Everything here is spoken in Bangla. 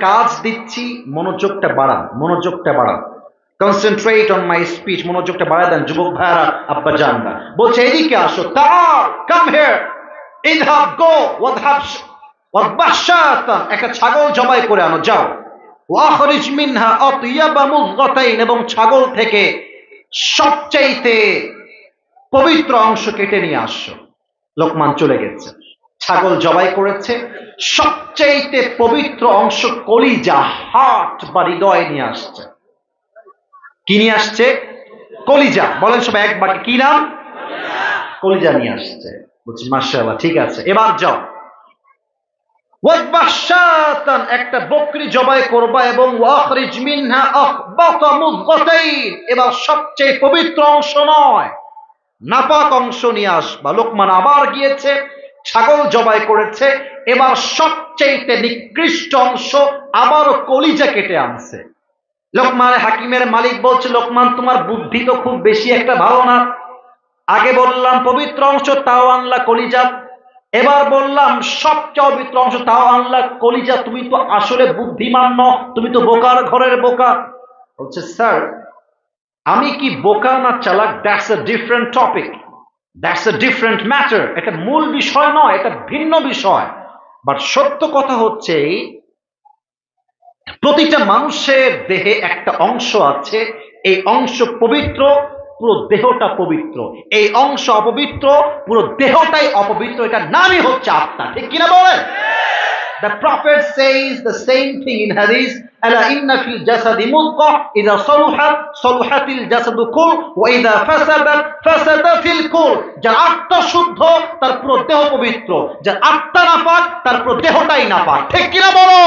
কাজ দিচ্ছি, মনোযোগটা বাড়ান, মনোযোগটা বাড়ান। কনসেন্ট্রেট অন মাই স্পিচ, মনোযোগটা বাড়ায় দেন যুবক ভাইরা, আব্বা জানরা। বলছে এদিকে আসো, তাআল কাম হিয়ার, ইযহাব গো ওয়াদহাব ওয়াদবাহ শাতান, একটা ছাগল জবাই করে আনো, যাও। ওয়াখরিজ মিনহা আতইয়াবা মুযগাতাইন, এবং ছাগল থেকে সবচাইতে পবিত্র অংশ কেটে নিয়ে আসো। লোকমান চলে গেছে, ছাগল জবাই করেছে, সবচাইতে পবিত্র অংশ কলিজা, হার্ট বা হৃদয় নিয়ে আসছে। কি নিয়ে আসছে? কলিজা। বলেন সবাই এক বাক্যে, কি নাম? কলিজা নিয়ে আসছে। বলছি মাশাআল্লাহ, ঠিক আছে, এবার যাও। ওয়াদবাহ শাতান, একটা বকরি জবাই করবা, এবং ওয়াখরিজ মিনহা আখবাতা মুযগাতাইন, এবার সবচেয়ে পবিত্র অংশ নয়, নাপাক অংশ নিয়ে আসবা। লোকমান আবার গিয়েছে, ছাগল জবাই করেছে, এবার সবচেয়ে নিকৃষ্ট অংশ আবারও কলিজা কেটে আনছে। লোকমান হাকিমের মালিক বলছে, লোকমান তোমার বুদ্ধি তো খুব বেশি একটা ভালো না। আগে বললাম পবিত্র অংশ, তাও আনলা কলিজা, এবার বললাম সবচেয়ে পবিত্র অংশ, তাও আনলা কলিজা। তুমি তো আসলে বুদ্ধিমান নও, তুমি তো বোকার ঘরের বোকা। বলছে স্যার, আমি কি বোকা না চালাক, that's a different topic, that's a different matter. এটা মূল বিষয় নয়, এটা ভিন্ন বিষয়। বাট সত্য কথা হচ্ছে, প্রতিটা মানুষের দেহে একটা অংশ আছে, এই অংশ পবিত্র, পুরো দেহটা পবিত্র। এই অংশ অপবিত্র, পুরো দেহটাই অপবিত্র। এটার নামই হচ্ছে আত্মা। ঠিক কিনা বলেন? The Prophet says the same thing in Hadith, ala inna fil jasadi mudghah idha saluhat saluhatil jasadu kull wa idha fasadat fasadatil kull। যার আত্মা শুদ্ধ তার পুরো দেহ পবিত্র, যার আত্মা নাপাক তার পুরো দেহটাই নাপাক। ঠিক কিনা বলো?